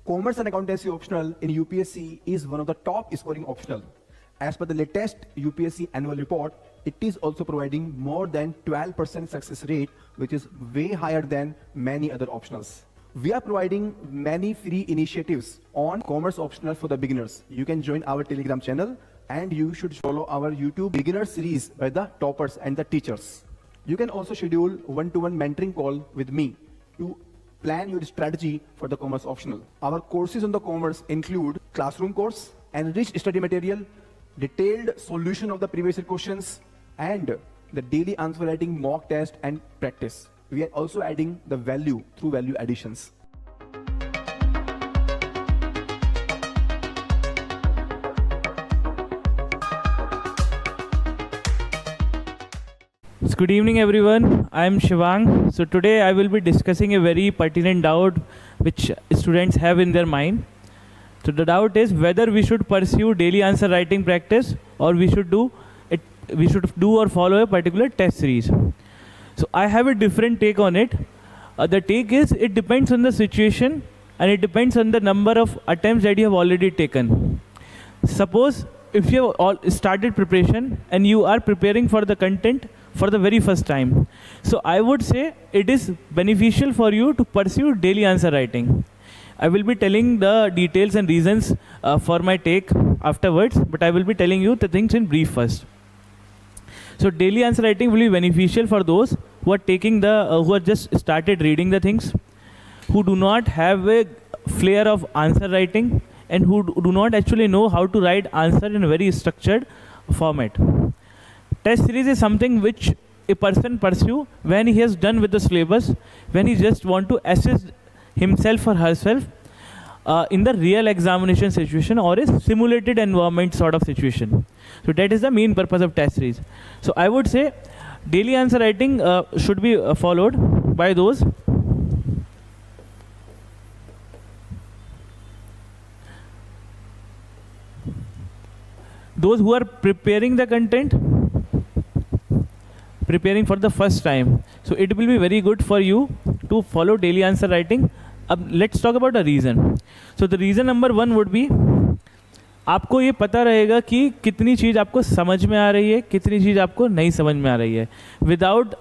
Commerce and accountancy optional in UPSC is one of the top scoring optional. As per the latest UPSC annual report, it is also providing more than 12% success rate, which is way higher than many other optionals. We are providing many free initiatives on commerce optional for the beginners. You can join our Telegram channel and you should follow our YouTube beginner series by the toppers and the teachers. You can also schedule one-to-one mentoring call with me to plan your strategy for the commerce optional. Our courses on the commerce include classroom course, enriched study material, detailed solution of the previous year questions, and the daily answer writing mock test and practice. We are also adding the value through value additions. So good evening everyone, I am Shivang. So today I will be discussing a very pertinent doubt which students have in their mind. So the doubt is whether we should pursue daily answer writing practice or we should do or follow a particular test series. So I have a different take on it. The take is it depends on the situation and it depends on the number of attempts that you have already taken. Suppose if you have all started preparation and you are preparing for the content for the very first time. So I would say it is beneficial for you to pursue daily answer writing. I will be telling the details and reasons for my take afterwards, but I will be telling you the things in brief first. So daily answer writing will be beneficial for those who are taking who are just started reading the things, who do not have a flair of answer writing, and who do not actually know how to write answer in a very structured format. Test series is something which a person pursue when he has done with the syllabus, when he just want to assess himself or herself in the real examination situation or a simulated environment sort of situation. So that is the main purpose of test series. So I would say daily answer writing should be followed by those who are preparing the content, preparing for the first time. So it will be very good for you to follow daily answer writing. Let's talk about the reason. So the reason number one would be आपको ये पता रहेगा कि कितनी चीज़ आपको समझ में आ रही है, कितनी चीज़ आपको नहीं समझ में आ रही है. Without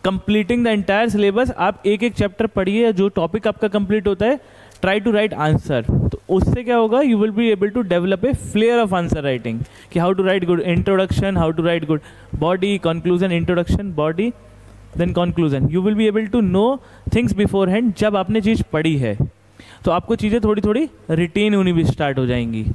completing the entire syllabus आप एक एक चैप्टर पढ़िए, जो टॉपिक आपका कंप्लीट होता है ट्राई टू राइट आंसर. तो उससे क्या होगा, you will be able to develop a flair of answer writing कि how to write good introduction, how to write good body, conclusion, introduction, body, then conclusion. You will be able to know things beforehand. जब आपने चीज़ पढ़ी है तो आपको चीज़ें थोड़ी थोड़ी रिटेन होनी भी स्टार्ट हो जाएंगी.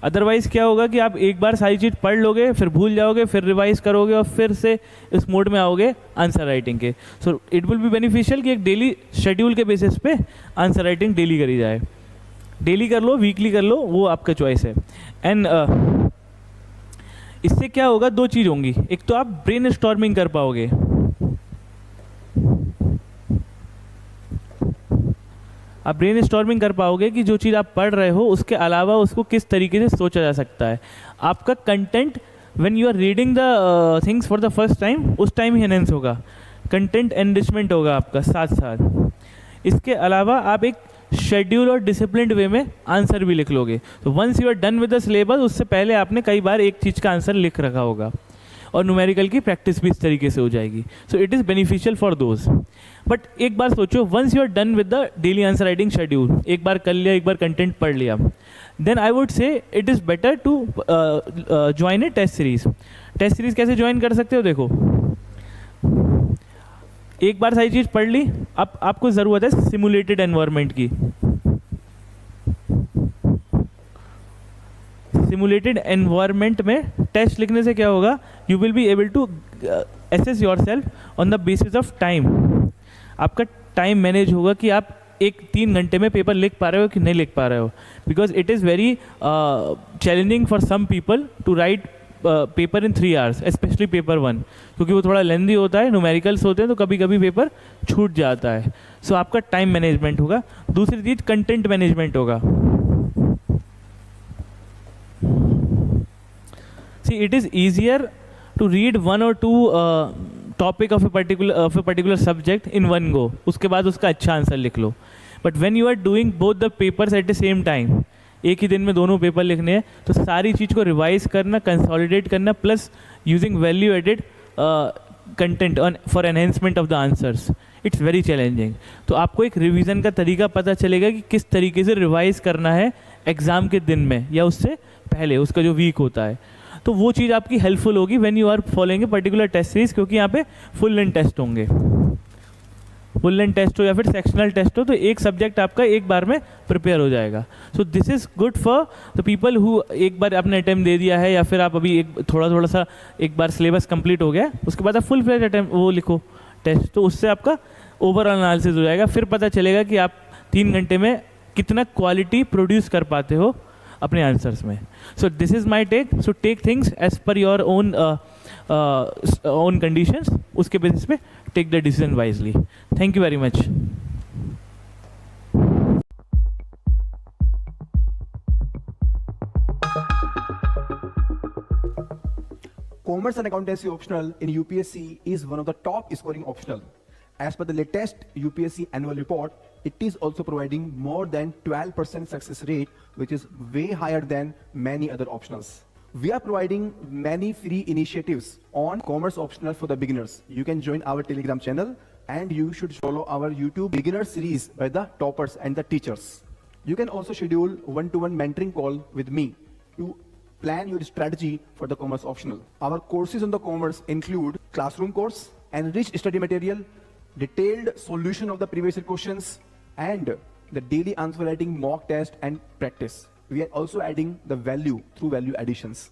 अदरवाइज़ क्या होगा कि आप एक बार सारी चीज़ पढ़ लोगे, फिर भूल जाओगे, फिर रिवाइज करोगे और फिर से इस मोड में आओगे आंसर राइटिंग के. So it will be beneficial कि एक डेली शेड्यूल के बेसिस पे आंसर राइटिंग डेली करी जाए. डेली कर लो, वीकली कर लो, वो आपका चॉइस है. एंड इससे क्या होगा, दो चीज़ होंगी. एक तो आप ब्रेन स्टॉर्मिंग कर पाओगे. आप ब्रेन स्टॉर्मिंग कर पाओगे कि जो चीज़ आप पढ़ रहे हो उसके अलावा उसको किस तरीके से सोचा जा सकता है. आपका content when you are reading the things for the first time, उस टाइम ही एनहेंस होगा. कंटेंट एनरिचमेंट होगा आपका साथ साथ. इसके अलावा आप एक शेड्यूल और डिसिप्लिन्ड वे में आंसर भी लिख लोगे. तो once you are done with the syllabus, उससे पहले आपने कई बार एक चीज़ का आंसर लिख रखा होगा और न्यूमेरिकल की प्रैक्टिस भी इस तरीके से हो जाएगी. So it is beneficial for those. But एक बार सोचो, once you are done with the daily answer writing schedule, एक बार कर लिया, एक बार कंटेंट पढ़ लिया, then I would say it is better to join a test series. Test series कैसे ज्वाइन कर सकते हो, देखो एक बार सारी चीज़ पढ़ ली, अब आपको ज़रूरत है सिमुलेटेड एनवायरनमेंट की. सिमुलेटेड एनवायरनमेंट में टेस्ट लिखने से क्या होगा, you will be able to assess yourself on the basis of time. आपका टाइम मैनेज होगा कि आप 3 घंटे में पेपर लिख पा रहे हो कि नहीं लिख पा रहे हो. Because it is very challenging for some people to write paper in 3 hours, specially paper 1, क्योंकि वो थोड़ा लेंदी होता है, न्यूमेरिकल्स होते हैं तो कभी कभी पेपर छूट जाता है. सो आपका टाइम मैनेजमेंट होगा. दूसरी चीज़ कंटेंट मैनेजमेंट होगा. See, it is easier to read 1 or 2 topic of a particular subject in one go. उसके बाद उसका अच्छा आंसर लिख लो. But when you are doing both the papers at the same time, एक ही दिन में दोनों पेपर लिखने हैं, तो सारी चीज़ को रिवाइज करना, कंसोलिडेट करना, plus using value added content on for enhancement of the answers, it's very challenging. तो आपको एक रिवीजन का तरीका पता चलेगा कि किस तरीके से रिवाइज करना है एग्ज़ाम के दिन में या उससे पहले, उसका जो वीक होता है. तो वो चीज़ आपकी हेल्पफुल होगी when you are following a particular test series, क्योंकि यहाँ पे फुल लेंथ टेस्ट होंगे. फुल लेंथ टेस्ट हो या फिर सेक्शनल टेस्ट हो, तो एक सब्जेक्ट आपका एक बार में प्रिपेयर हो जाएगा. सो this is good for the people who एक बार आपने अटैम्प्ट दे दिया है, या फिर आप अभी एक थोड़ा सा एक बार सिलेबस कंप्लीट हो गया, उसके बाद आप फुल फ्लेज अटैम्प्ट वो लिखो टेस्ट, तो उससे आपका ओवरऑल एनालिसिस हो जाएगा. फिर पता चलेगा कि आप 3 घंटे में कितना क्वालिटी प्रोड्यूस कर पाते हो अपने आंसर्स में. So this is my take. So take things as per your own conditions, उसके बेसिस पे take the decision wisely. Thank you very much. Commerce and accountancy optional in UPSC is one of the top scoring optional. As per the latest UPSC annual report, it is also providing more than 12% success rate, which is way higher than many other optionals. We are providing many free initiatives on commerce optional for the beginners. You can join our Telegram channel and you should follow our YouTube beginner series by the toppers and the teachers. You can also schedule one-to-one mentoring call with me to plan your strategy for the commerce optional. Our courses on the commerce include classroom course, enriched study material, detailed solution of the previous year questions, and the daily answer writing mock test and practice. We are also adding the value through value additions.